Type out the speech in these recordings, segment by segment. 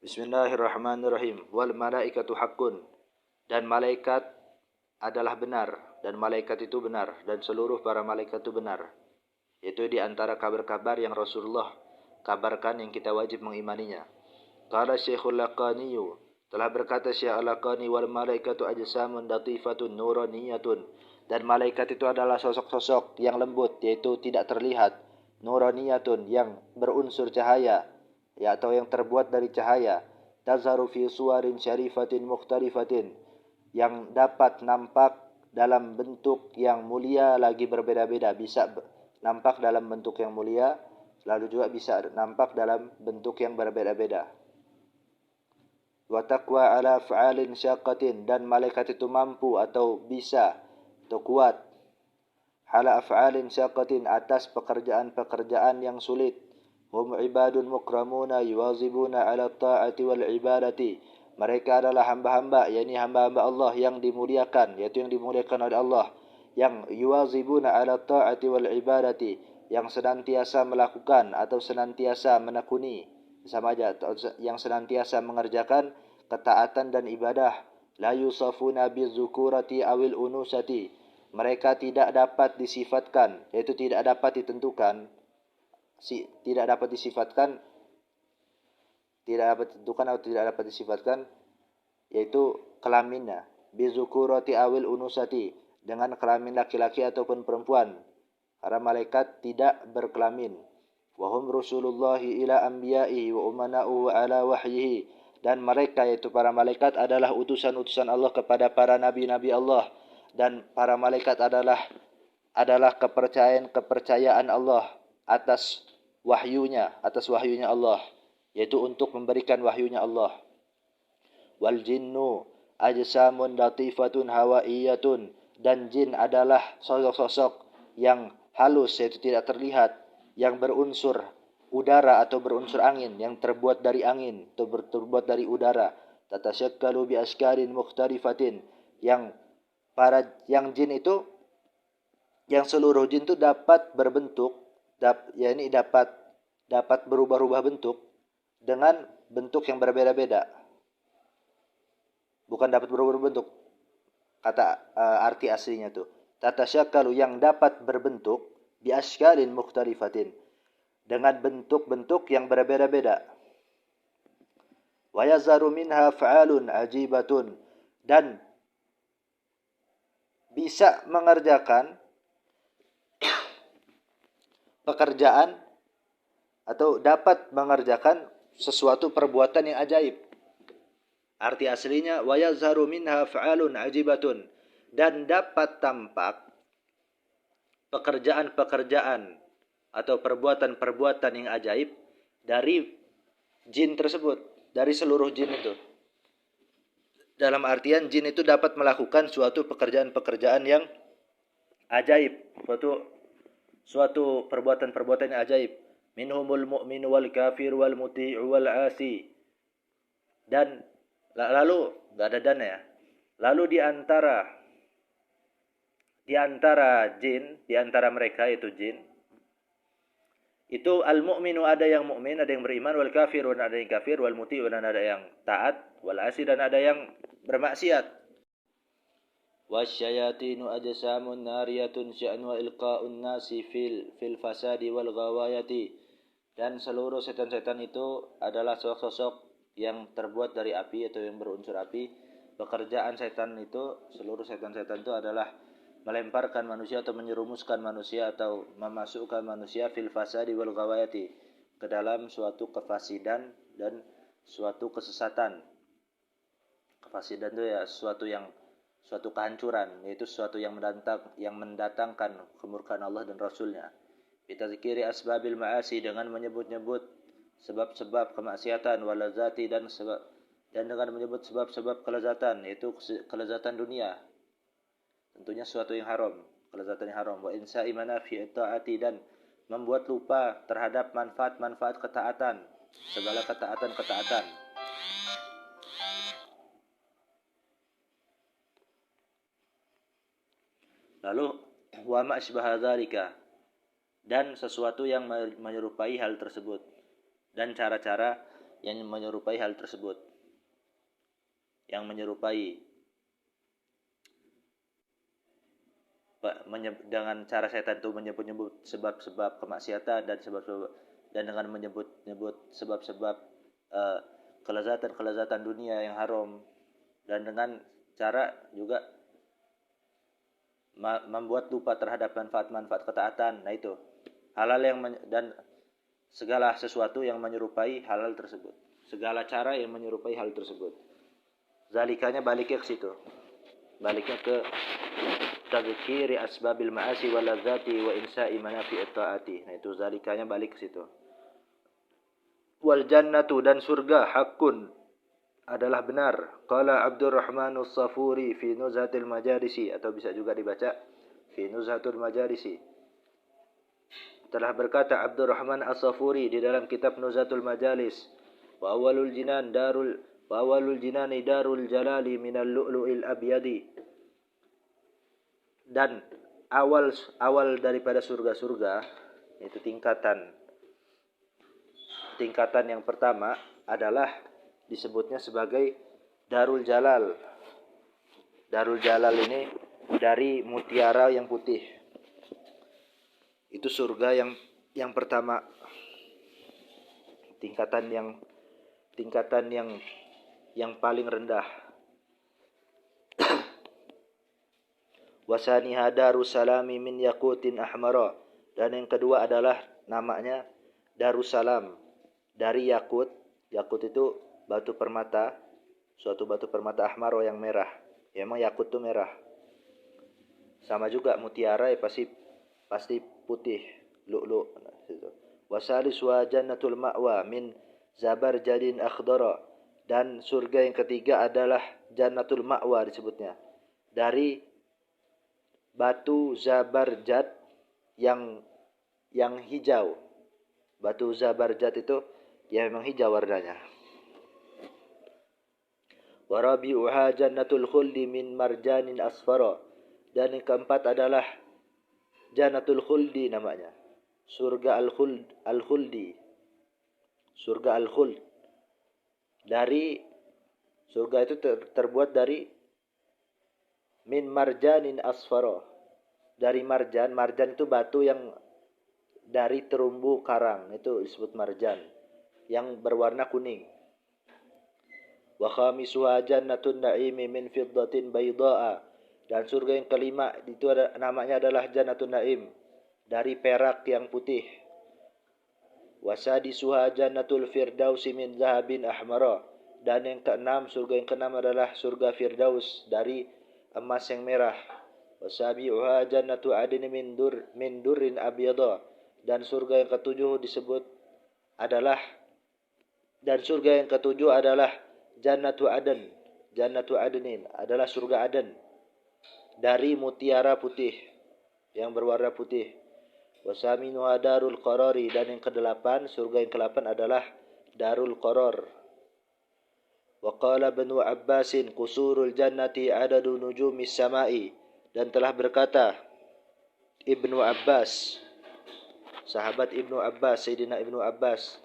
Bismillahirrahmanirrahim. Wal malaikatu haqqun. Dan malaikat adalah benar. Dan malaikat itu benar. Dan seluruh para malaikat itu benar. Itu di antara kabar-kabar yang Rasulullah kabarkan yang kita wajib mengimaninya. Qala Syekhul Laqaniyu. Telah berkata Syekh Al-Laqani, wal malaikatu ajsamun latifatun nuraniyatun. Dan malaikat itu adalah sosok-sosok yang lembut, yaitu tidak terlihat. Nuraniyatun, yang berunsur cahaya, ya, atau yang terbuat dari cahaya. Tazharu fi suwarin syarifatin mukhtalifatin, yang dapat nampak dalam bentuk yang mulia lagi berbeda-beda. Bisa nampak dalam bentuk yang mulia, lalu juga bisa nampak dalam bentuk yang berbeda-beda. Wa taqwa ala fa'alin syaqqatin, dan malaikat itu mampu atau bisa atau kuat ala af'alin syaqqatin, atas pekerjaan-pekerjaan yang sulit. Hum ibadun mukramuna yuwazibuna ala ta'ati wal ibadati. Mereka adalah hamba-hamba, yakni hamba-hamba Allah yang dimuliakan, yaitu yang dimuliakan oleh Allah, yang yuwazibuna ala ta'ati wal ibadati, yang senantiasa melakukan atau senantiasa menekuni, sama aja, yang senantiasa mengerjakan ketaatan dan ibadah. La yusafuna bizukurati awil unusati. Mereka tidak dapat disifatkan, yaitu tidak dapat ditentukan, tidak dapat disifatkan atau tidak dapat disifatkan, yaitu kelaminnya. Bizukurati awil unusati, dengan kelamin laki-laki ataupun perempuan. Karena malaikat tidak berkelamin. Wahum rusulullahi ila anbiya'i wa umana'u ala wahyihi. Dan mereka, yaitu para malaikat, adalah utusan-utusan Allah kepada para nabi-nabi Allah. Dan para malaikat adalah kepercayaan Allah atas wahyunya Allah, yaitu untuk memberikan wahyunya Allah. Wal jinnu ajsamun latifatun hawaiyatun, dan jin adalah sosok-sosok yang halus, yaitu tidak terlihat, yang berunsur udara atau berunsur angin, yang terbuat dari angin atau terbuat dari udara. Tatasyakkalu bi askarin mukhtalifatin, yang jin itu, yang seluruh jin itu dapat berbentuk, dapat berubah-ubah bentuk dengan bentuk yang berbeda-beda. Bukan dapat berubah bentuk, kata arti aslinya tuh. Tatasyakkalu, yang dapat berbentuk, bi askalin mukhtalifatin, dengan bentuk-bentuk yang berbeda-beda. Wa yazaru minha fa'alun ajibatun, dan bisa mengerjakan pekerjaan atau dapat mengerjakan sesuatu perbuatan yang ajaib. Arti aslinya wa yazharu minha fa'alun ajibatun, dan dapat tampak pekerjaan-pekerjaan atau perbuatan-perbuatan yang ajaib dari jin tersebut, dari seluruh jin itu. Dalam artian jin itu dapat melakukan suatu pekerjaan-pekerjaan yang ajaib, suatu perbuatan-perbuatan yang ajaib. Minhumul mu'minu wal kafir wal muti'u wal asi. Dan lalu enggak ada dan ya. Lalu di antara jin, di antara mereka itu jin, itu al-mu'minu, ada yang mukmin, ada yang beriman, wal kafirun, ada yang kafir, wal muti'u, dan ada yang taat, wal asi, dan ada yang bermaksiat. Wasyayatinu ajsamun nariyatun sya'nu ilqa'un nasi fil fasadi wal ghawayati. Dan seluruh setan-setan itu adalah sosok-sosok yang terbuat dari api atau yang berunsur api. Pekerjaan setan itu, seluruh setan-setan itu adalah melemparkan manusia atau menyerumuskan manusia atau memasukkan manusia fil fasadi wal ghawayati, ke dalam suatu kefasidan dan suatu kesesatan. Kefasidan itu ya suatu kehancuran, yaitu sesuatu yang mendatangkan kemurkaan Allah dan Rasulnya. Bitazkiri asbabil ma'asi, dengan menyebut-nyebut sebab-sebab kemaksiatan, walazati, dan dengan menyebut sebab-sebab kelezatan, yaitu kelezatan dunia. Tentunya sesuatu yang haram, kelezatan yang haram. Wa insa'i manafi'i ta'ati, dan membuat lupa terhadap manfaat-manfaat ketaatan, segala ketaatan-ketaatan. Lalu wa ma asbaha dzalika, dan sesuatu yang menyerupai hal tersebut, dan cara-cara yang menyerupai hal tersebut. Yang menyerupai dengan cara setan itu menyebut-nyebut sebab-sebab kemaksiatan dan dengan menyebut-nyebut sebab-sebab kelezatan dunia yang haram, dan dengan cara juga membuat lupa terhadap manfaat-manfaat ketaatan. Nah itu halal dan segala sesuatu yang menyerupai halal tersebut, segala cara yang menyerupai hal tersebut. Zalikanya baliknya ke situ, baliknya ke tadzkiri asbabil ma'asi wal ladzati wa insa'i manafi'it ta'ati. Nah itu zalikanya balik ke situ. Wal jannatu, dan surga, hakun, adalah benar. Qala Abdurrahman As-Safuri fi Nuzhatil Majalisi, atau bisa juga dibaca fi Nuzhatul Majalisi. Telah berkata Abdurrahman As-Safuri di dalam kitab Nuzhatul Majalis, wa awwalul jinani darul jalali minal lu'lu'il abyadi. Dan awal daripada surga-surga, itu tingkatan yang pertama adalah disebutnya sebagai Darul Jalal. Darul Jalal ini dari mutiara yang putih. Itu surga yang pertama. Tingkatan yang paling rendah. Wasaniha Darussalami min yaqutin ahmara. Dan yang kedua adalah namanya Darussalam dari yakut. Yakut itu batu permata, suatu batu permata ahmaro yang merah. Ya, emang yakut itu merah. Sama juga mutiara ya pasti putih, lu'lu'. Wasalis wa jannatul ma'wa min zabarjadin akhdara. Dan surga yang ketiga adalah Jannatul Ma'wa disebutnya, dari batu zabarjad yang hijau. Batu zabarjad itu ya memang hijau warnanya. Wa rabi'uha jannatul khuldi min marjanin asfara. Dan yang keempat adalah Jannatul Khuldi namanya. Surga Al-Khuldi. Surga Al-Khuld. Dari surga itu terbuat dari min marjanin asfara. Dari marjan itu batu yang dari terumbu karang, itu disebut marjan, yang berwarna kuning. Wa khamisuha jannatun na'imi min fiddatin bayda'a. Dan surga yang kelima itu namanya adalah Jannatul Naim, dari perak yang putih. Wasadisuha Jannatul Firdausi min zahabin ahmara. Dan yang keenam, surga yang keenam adalah surga Firdaus dari emas yang merah. Wasabi'uha Jannatu Adin min durrin abyada. Dan surga yang ketujuh adalah Jannatu Aden. Jannatu Adenin adalah surga Aden dari mutiara putih yang berwarna putih. Wasaminuha Darul Qarari. Dan yang kedelapan, surga yang kedelapan adalah Darul Qarar. Wa qala Ibnu Abbasin qusurul jannati adadu nujumis samai. Dan telah berkata Ibnu Abbas, sahabat Ibnu Abbas, Sayyidina Ibnu Abbas,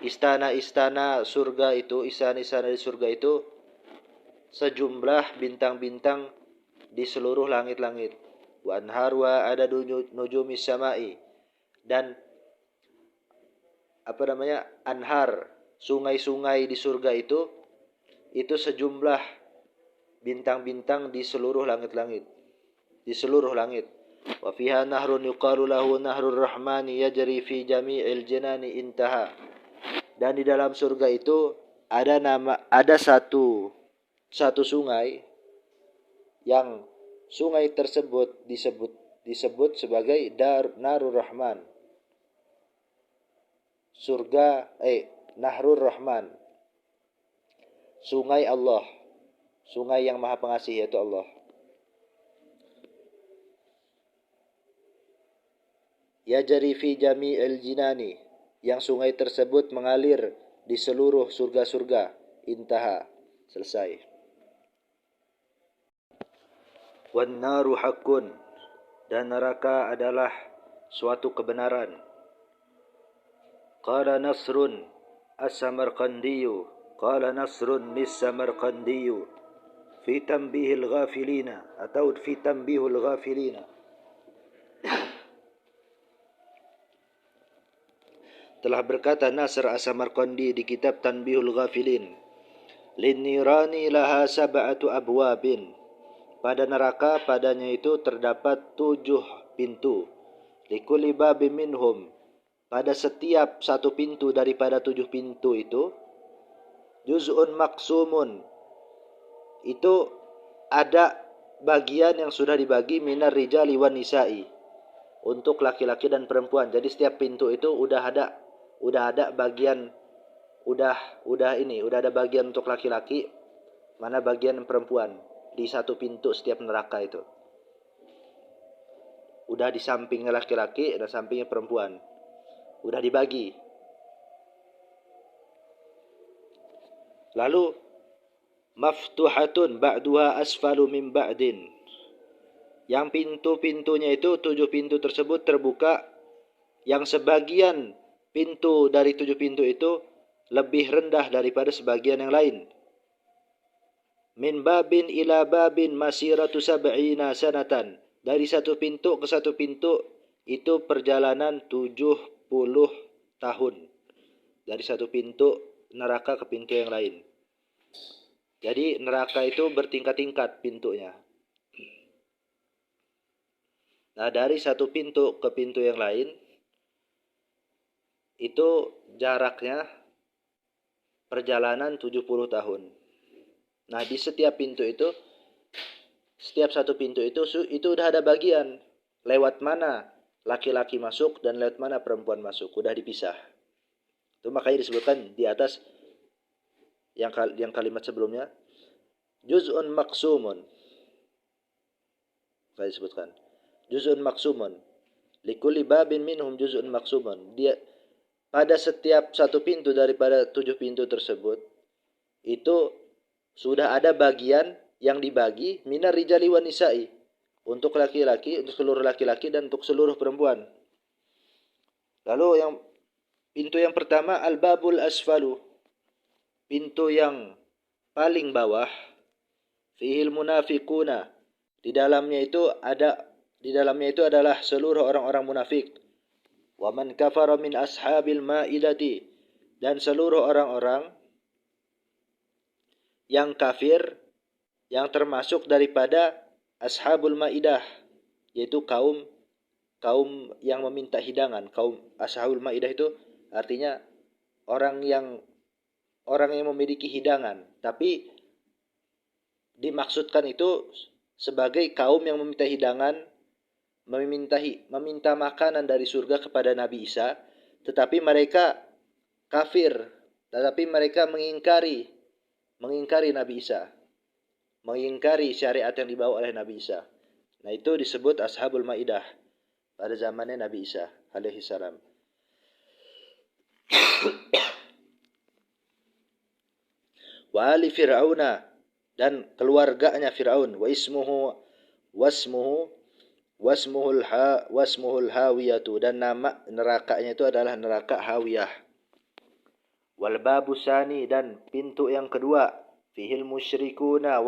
istana-istana surga itu, istana-istana di surga itu sejumlah bintang-bintang di seluruh langit-langit. Wa anharwa adadu nujumis samai. Dan anhar, sungai-sungai di surga itu sejumlah bintang-bintang di seluruh langit-langit, di seluruh langit. Wa fiha nahrun yuqalu lahu nahrur rahmani yajri fi jami'il jinani intaha. Dan di dalam surga itu ada satu sungai yang sungai tersebut disebut sebagai Narur Rahman. Nahrur Rahman. Sungai Allah. Sungai yang Maha Pengasih, yaitu Allah. Yajri fi jami'il jinani. Yang sungai tersebut mengalir di seluruh surga-surga. Intaha. Selesai. Wan naru haqqun. Dan neraka adalah suatu kebenaran. Qala Nasrun. السمرقندي قال نصر السمرقندي في تنبيه الغافلين atau في تنبيه الغافلين. Telah berkata Nasr As-Samarqandi di kitab Tanbihul Ghafilin, linnirani laha sab'atu abwabin, pada neraka padanya itu terdapat 7 pintu, likulli babin minhum, pada setiap satu pintu daripada 7 pintu itu, juz'un maqsumun, itu ada bagian yang sudah dibagi, minar rijali wan nisa'i, untuk laki-laki dan perempuan. Jadi setiap pintu itu udah ada bagian, udah ada bagian untuk laki-laki, mana bagian perempuan di satu pintu setiap neraka itu. Udah di sampingnya laki-laki dan sampingnya perempuan. Udah dibagi. Lalu maftuhatun ba'duha asfalu min ba'din. Yang pintu-pintunya itu 7 pintu tersebut terbuka, yang sebagian pintu dari 7 pintu itu lebih rendah daripada sebagian yang lain. Min babin ila babin masiratu sab'ina sanatan. Dari satu pintu ke satu pintu itu perjalanan 70 tahun. Dari satu pintu neraka ke pintu yang lain. Jadi neraka itu bertingkat-tingkat pintunya. Nah, dari satu pintu ke pintu yang lain itu jaraknya perjalanan 70 tahun. Nah, di setiap pintu itu, setiap satu pintu itu udah ada bagian lewat mana laki-laki masuk dan lewat mana perempuan masuk, udah dipisah. Itu makanya disebutkan di atas yang kalimat sebelumnya, juz'un maqsumun. Kayak disebutkan, juz'un maqsumun. Likulli babin minhum juz'un maqsumun. Dia pada setiap satu pintu daripada 7 pintu tersebut itu sudah ada bagian yang dibagi, minar rijali wan nisa'i, untuk laki-laki, untuk seluruh laki-laki dan untuk seluruh perempuan. Lalu yang pintu yang pertama, al-babul asfalu, pintu yang paling bawah, fihil munafiquna, di dalamnya itu adalah seluruh orang-orang munafik. Wa man kafara min ashabil ma'idati, dan seluruh orang-orang yang kafir yang termasuk daripada ashabul ma'idah, yaitu kaum yang meminta hidangan. Kaum ashabul ma'idah itu artinya orang yang memiliki hidangan, tapi dimaksudkan itu sebagai kaum yang meminta hidangan, meminta makanan dari surga kepada Nabi Isa, tetapi mereka kafir, tetapi mereka mengingkari Nabi Isa, mengingkari syariat yang dibawa oleh Nabi Isa. Nah, itu disebut ashabul maidah pada zamannya Nabi Isa alaihi salam. Wa ali fir'auna, dan keluarganya Fir'aun, wasmuhul hawiyatu, dan nama nerakanya itu adalah neraka hawiyah. Wal babu sani, dan pintu yang kedua, fihil musyrikuna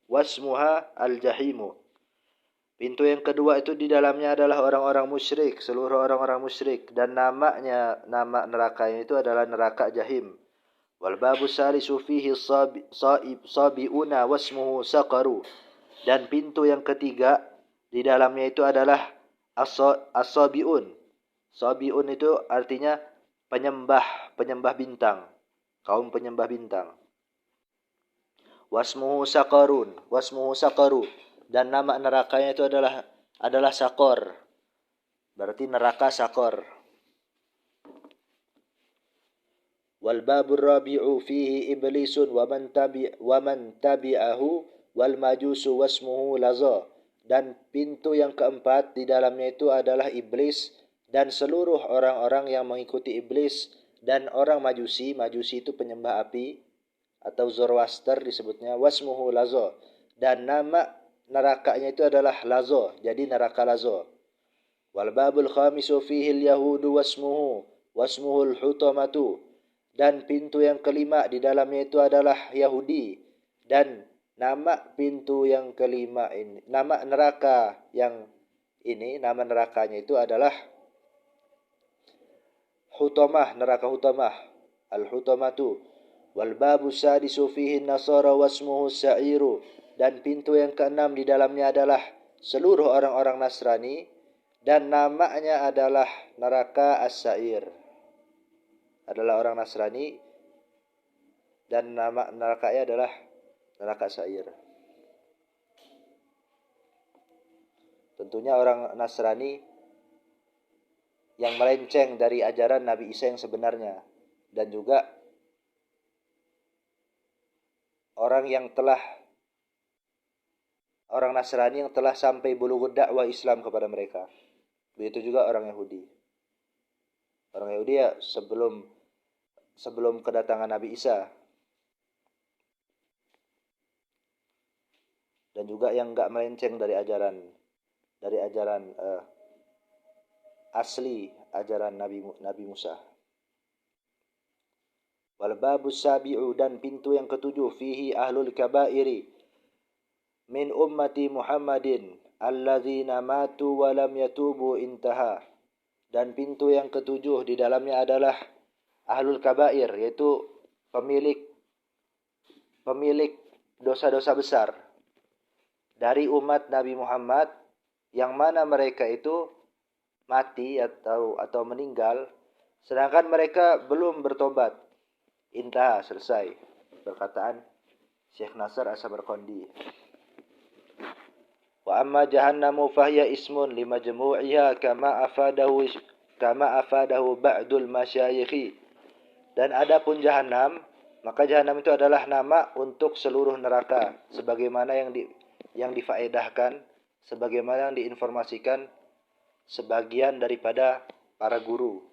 wasmuha al jahimu. Pintu yang kedua itu di dalamnya adalah orang-orang musyrik, seluruh orang-orang musyrik, dan nama nerakanya itu adalah neraka jahim. Wal babu salisu fihi sabiuna wasmuhu saqaru, dan pintu yang ketiga di dalamnya itu adalah as-sabiun. Sabiun itu artinya penyembah bintang, kaum penyembah bintang. Wasmuhu saqaru, dan nama nerakanya itu adalah Saqor. Berarti neraka Saqor. Wal babur rabi'u fihi iblisun wa man tabi'ahu wal majusu wasmuhu laza, dan pintu yang keempat di dalamnya itu adalah iblis dan seluruh orang-orang yang mengikuti iblis dan orang majusi itu penyembah api atau Zoroaster disebutnya, wasmuhu laza, dan nama nerakanya itu adalah Lazo, jadi neraka Lazo. Wal babul khamisu fihi al yahudu wasmuhu wasmuhul hutamatu, dan pintu yang kelima di dalamnya itu adalah Yahudi, dan nama pintu yang kelima ini, nama neraka yang ini, nama nerakanya itu adalah Hutamah, neraka Hutamah, al-Hutamatu. Wal babu sadisu fihi nasara wasmuhu sa'iru, dan pintu yang keenam di dalamnya adalah seluruh orang-orang Nasrani dan namanya adalah neraka as-sa'ir. Adalah orang Nasrani dan nama nerakanya adalah neraka sa'ir. Tentunya orang Nasrani yang melenceng dari ajaran Nabi Isa yang sebenarnya, dan juga orang Nasrani yang telah sampai bulughud dakwah Islam kepada mereka. Begitu juga orang Yahudi. Orang Yahudi ya sebelum kedatangan Nabi Isa. Dan juga yang enggak melenceng dari ajaran asli ajaran Nabi Musa. Wal babus sabi'u, dan pintu yang ketujuh, fihi ahlul kabairi min ummati Muhammadin alladzina matu wa lam yatubu intaha, dan pintu yang ketujuh di dalamnya adalah ahlul kabair, yaitu pemilik dosa-dosa besar dari umat Nabi Muhammad, yang mana mereka itu mati atau meninggal sedangkan mereka belum bertobat. Intah, selesai perkataan Syekh Nasr As-Samarqandi. Wa amma jahannamu fahiya ismun limajmu'iha kama afadahu ba'dul masyayikhi. Dan adapun jahanam, maka jahanam itu adalah nama untuk seluruh neraka, sebagaimana yang difaedahkan, sebagaimana yang diinformasikan sebagian daripada para guru.